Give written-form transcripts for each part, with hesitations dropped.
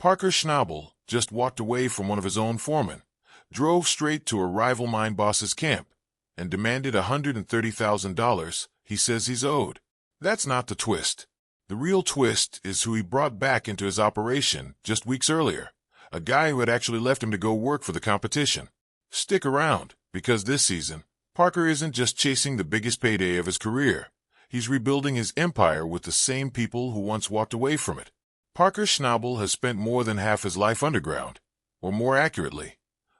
Parker Schnabel just walked away from one of his own foremen, drove straight to a rival mine boss's camp, and demanded $130,000 he says he's owed. That's not the twist. The real twist is who he brought back into his operation just weeks earlier, a guy who had actually left him to go work for the competition. Stick around, because this season, Parker isn't just chasing the biggest payday of his career. He's rebuilding his empire with the same people who once walked away from it. Parker Schnabel has spent more than half his life underground, or more accurately,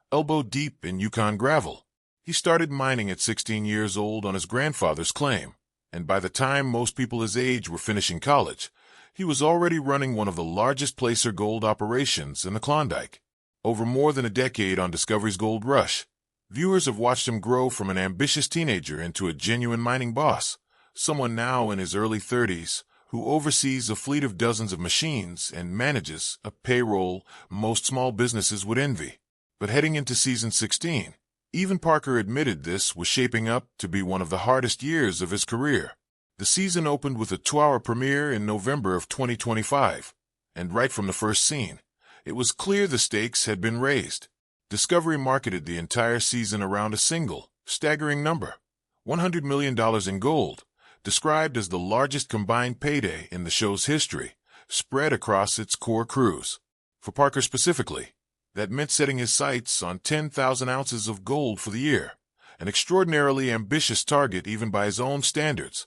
elbow-deep in Yukon gravel. He started mining at 16 years old on his grandfather's claim, and by the time most people his age were finishing college, he was already running one of the largest placer gold operations in the Klondike. Over more than a decade on Discovery's Gold Rush, viewers have watched him grow from an ambitious teenager into a genuine mining boss, someone now in his early 30s who oversees a fleet of dozens of machines and manages a payroll most small businesses would envy. But heading into season 16, even Parker admitted this was shaping up to be one of the hardest years of his career. The season opened with a 2-hour premiere in November of 2025, and right from the first scene, it was clear the stakes had been raised. Discovery marketed the entire season around a single, staggering number, $100 million in gold, described as the largest combined payday in the show's history, spread across its core crews. For Parker specifically, that meant setting his sights on 10,000 ounces of gold for the year, an extraordinarily ambitious target even by his own standards,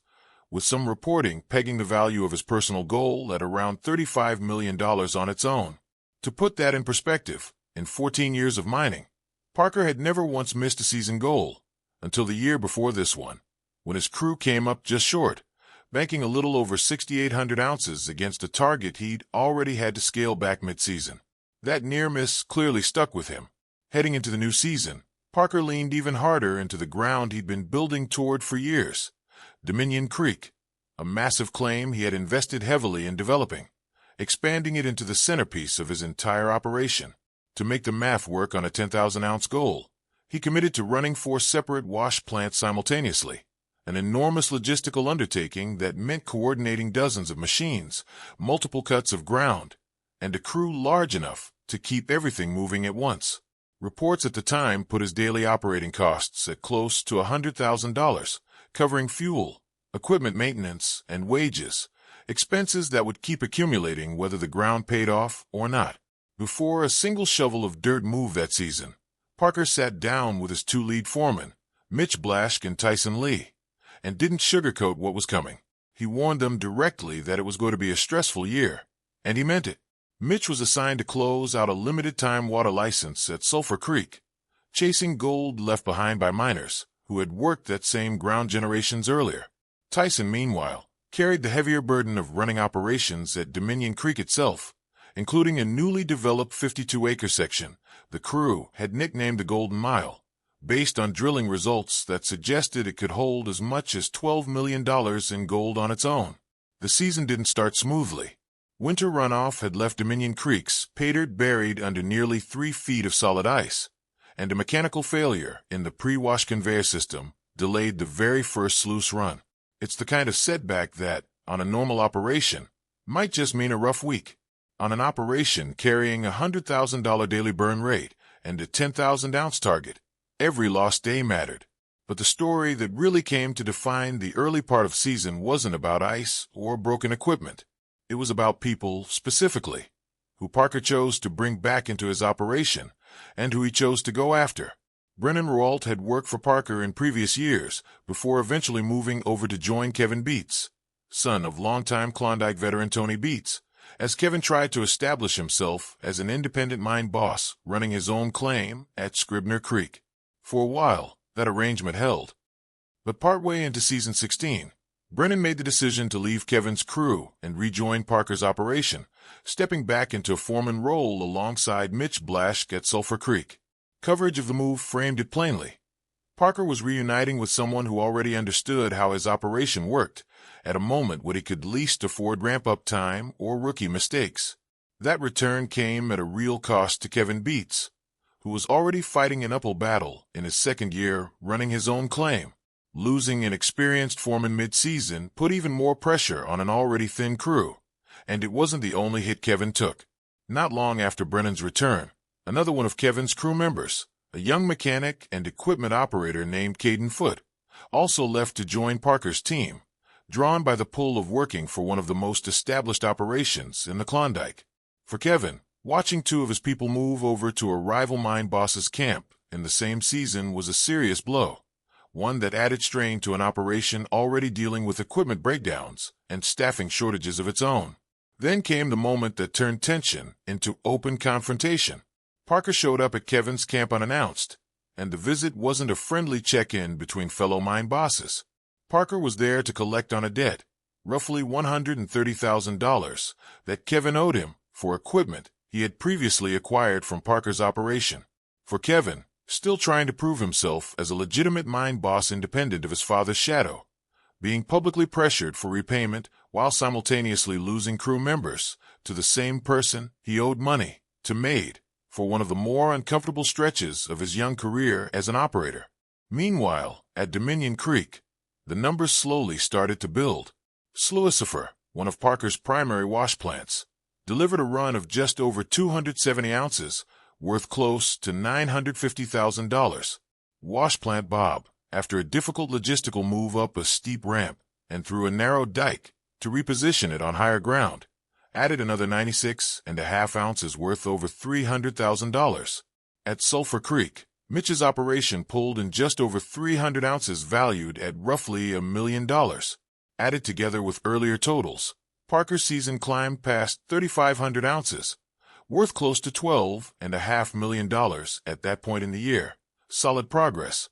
with some reporting pegging the value of his personal goal at around $35 million on its own. To put that in perspective, in 14 years of mining, Parker had never once missed a season goal, until the year before this one, when his crew came up just short, banking a little over 6,800 ounces against a target he'd already had to scale back mid-season. That near miss clearly stuck with him. Heading into the new season, Parker leaned even harder into the ground he'd been building toward for years, Dominion Creek, a massive claim he had invested heavily in developing, expanding it into the centerpiece of his entire operation. To make the math work on a 10,000-ounce goal, he committed to running 4 separate wash plants simultaneously, an enormous logistical undertaking that meant coordinating dozens of machines, multiple cuts of ground, and a crew large enough to keep everything moving at once. Reports at the time put his daily operating costs at close to $100,000, covering fuel, equipment maintenance, and wages, expenses that would keep accumulating whether the ground paid off or not. Before a single shovel of dirt moved that season, Parker sat down with his 2 lead foremen, Mitch Blaschke and Tyson Lee, and didn't sugarcoat what was coming. He warned them directly that it was going to be a stressful year, and he meant it. Mitch was assigned to close out a limited-time water license at Sulphur Creek, chasing gold left behind by miners who had worked that same ground generations earlier. Tyson, meanwhile, carried the heavier burden of running operations at Dominion Creek itself, including a newly developed 52-acre section the crew had nicknamed the Golden Mile, based on drilling results that suggested it could hold as much as $12 million in gold on its own. The season didn't start smoothly. Winter runoff had left Dominion Creek's pay dirt buried under nearly 3 feet of solid ice, and a mechanical failure in the pre-wash conveyor system delayed the very first sluice run. It's the kind of setback that, on a normal operation, might just mean a rough week. On an operation carrying a $100,000 daily burn rate and a 10,000-ounce target, every lost day mattered. But the story that really came to define the early part of season wasn't about ice or broken equipment. It was about people, specifically, who Parker chose to bring back into his operation and who he chose to go after. Brennan Roalt had worked for Parker in previous years before eventually moving over to join Kevin Beats, son of longtime Klondike veteran Tony Beats, as Kevin tried to establish himself as an independent mine boss running his own claim at Scribner Creek. For a while, that arrangement held. But partway into season 16, Brennan made the decision to leave Kevin's crew and rejoin Parker's operation, stepping back into a foreman role alongside Mitch Blaschke at Sulphur Creek. Coverage of the move framed it plainly. Parker was reuniting with someone who already understood how his operation worked, at a moment when he could least afford ramp-up time or rookie mistakes. That return came at a real cost to Kevin Beats, who was already fighting an uphill battle in his second year running his own claim. Losing an experienced foreman mid-season put even more pressure on an already thin crew, and it wasn't the only hit Kevin took. Not long after Brennan's return, another one of Kevin's crew members, a young mechanic and equipment operator named Caden Foote, also left to join Parker's team, drawn by the pull of working for one of the most established operations in the Klondike. For Kevin, watching two of his people move over to a rival mine boss's camp in the same season was a serious blow, one that added strain to an operation already dealing with equipment breakdowns and staffing shortages of its own. Then came the moment that turned tension into open confrontation. Parker showed up at Kevin's camp unannounced, and the visit wasn't a friendly check-in between fellow mine bosses. Parker was there to collect on a debt, roughly $130,000, that Kevin owed him for equipment he had previously acquired from Parker's operation. For Kevin, still trying to prove himself as a legitimate mine boss independent of his father's shadow, being publicly pressured for repayment while simultaneously losing crew members to the same person he owed money to made for one of the more uncomfortable stretches of his young career as an operator. Meanwhile, at Dominion Creek, the numbers slowly started to build. Sluicifer, one of Parker's primary wash plants, delivered a run of just over 270 ounces, worth close to $950,000. Wash Plant Bob, after a difficult logistical move up a steep ramp and through a narrow dike to reposition it on higher ground, added another 96.5 ounces worth over $300,000. At Sulphur Creek, Mitch's operation pulled in just over 300 ounces valued at roughly $1 million. Added together with earlier totals, Parker's season climbed past 3,500 ounces, worth close to $12.5 million at that point in the year. Solid progress,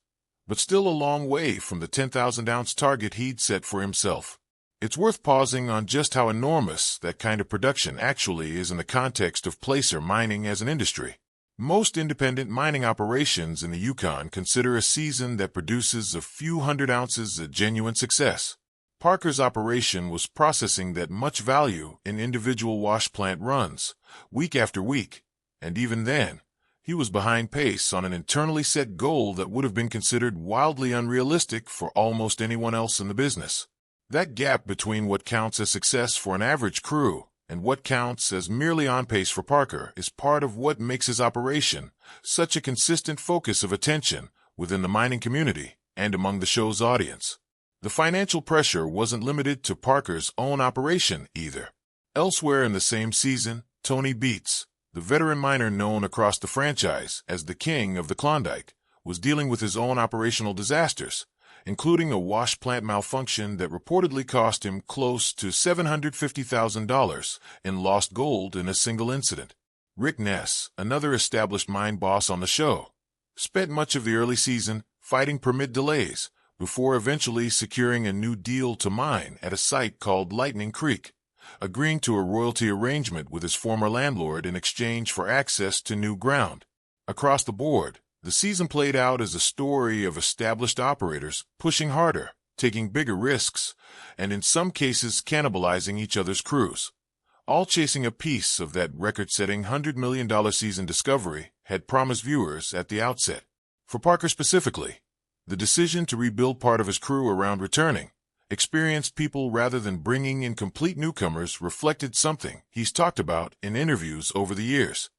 but still a long way from the 10,000-ounce target he'd set for himself. It's worth pausing on just how enormous that kind of production actually is in the context of placer mining as an industry. Most independent mining operations in the Yukon consider a season that produces a few hundred ounces a genuine success. Parker's operation was processing that much value in individual wash plant runs, week after week, and even then, he was behind pace on an internally set goal that would have been considered wildly unrealistic for almost anyone else in the business. That gap between what counts as success for an average crew and what counts as merely on pace for Parker is part of what makes his operation such a consistent focus of attention within the mining community and among the show's audience. The financial pressure wasn't limited to Parker's own operation either. Elsewhere in the same season, Tony Beats, the veteran miner known across the franchise as the King of the Klondike, was dealing with his own operational disasters, including a wash plant malfunction that reportedly cost him close to $750,000 in lost gold in a single incident. Rick Ness, another established mine boss on the show, spent much of the early season fighting permit delays before eventually securing a new deal to mine at a site called Lightning Creek, agreeing to a royalty arrangement with his former landlord in exchange for access to new ground. Across the board, the season played out as a story of established operators pushing harder, taking bigger risks, and in some cases cannibalizing each other's crews, all chasing a piece of that record-setting $100 million season Discovery had promised viewers at the outset. For Parker specifically, the decision to rebuild part of his crew around returning experienced people rather than bringing in complete newcomers reflected something he's talked about in interviews over the years,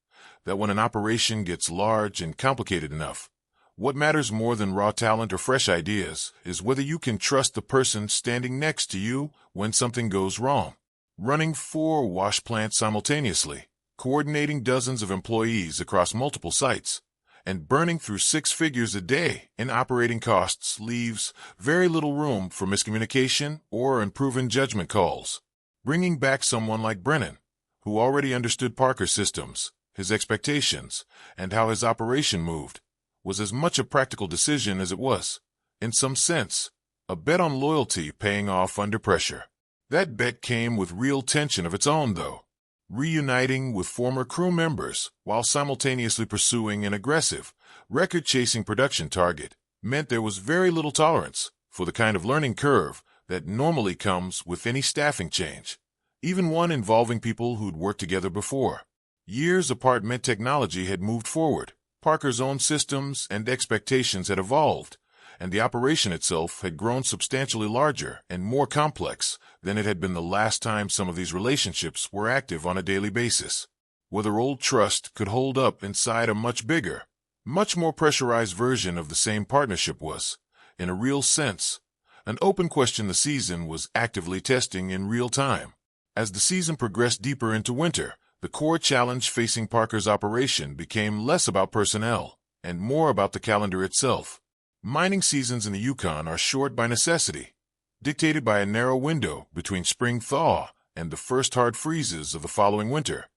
that when an operation gets large and complicated enough, what matters more than raw talent or fresh ideas is whether you can trust the person standing next to you when something goes wrong. Running 4 wash plants simultaneously, coordinating dozens of employees across multiple sites, and burning through 6 figures a day in operating costs leaves very little room for miscommunication or unproven judgment calls. Bringing back someone like Brennan, who already understood Parker's systems, his expectations, and how his operation moved, was as much a practical decision as it was, in some sense, a bet on loyalty paying off under pressure. That bet came with real tension of its own, though. Reuniting with former crew members while simultaneously pursuing an aggressive, record-chasing production target meant there was very little tolerance for the kind of learning curve that normally comes with any staffing change, even one involving people who'd worked together before. Years apart meant technology had moved forward, Parker's own systems and expectations had evolved, and the operation itself had grown substantially larger and more complex than it had been the last time some of these relationships were active on a daily basis. whether old trust could hold up inside a much bigger, much more pressurized version of the same partnership was, in a real sense, an open question the season was actively testing in real time. As the season progressed deeper into winter, the core challenge facing Parker's operation became less about personnel and more about the calendar itself. Mining seasons in the Yukon are short by necessity, dictated by a narrow window between spring thaw and the first hard freezes of the following winter,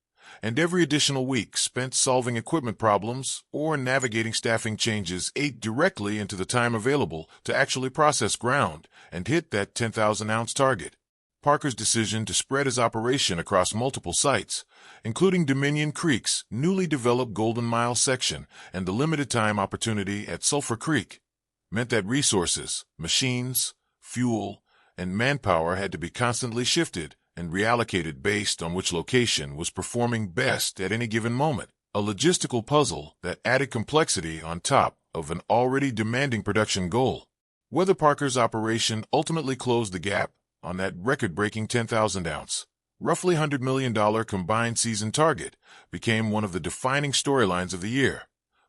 and every additional week spent solving equipment problems or navigating staffing changes ate directly into the time available to actually process ground and hit that 10,000-ounce target. Parker's decision to spread his operation across multiple sites, including Dominion Creek's newly developed Golden Mile section and the limited-time opportunity at Sulphur Creek, meant that resources, machines, fuel, and manpower had to be constantly shifted and reallocated based on which location was performing best at any given moment, a logistical puzzle that added complexity on top of an already demanding production goal. Whether Parker's operation ultimately closed the gap on that record-breaking 10,000-ounce, roughly $100 million combined season target became one of the defining storylines of the year,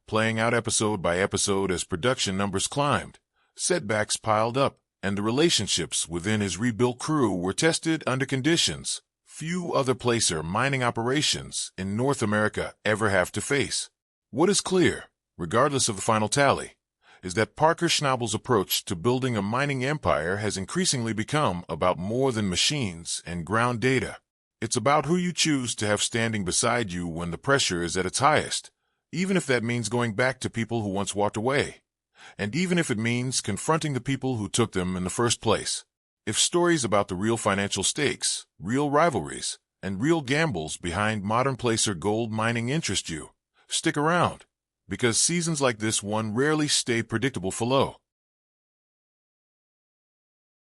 playing out episode by episode as production numbers climbed, setbacks piled up, and the relationships within his rebuilt crew were tested under conditions few other placer mining operations in North America ever have to face. What is clear, regardless of the final tally, is that Parker Schnabel's approach to building a mining empire has increasingly become about more than machines and ground data. It's about who you choose to have standing beside you when the pressure is at its highest, even if that means going back to people who once walked away, and even if it means confronting the people who took them in the first place. If stories about the real financial stakes, real rivalries, and real gambles behind modern placer gold mining interest you, stick around, because seasons like this one rarely stay predictable for low.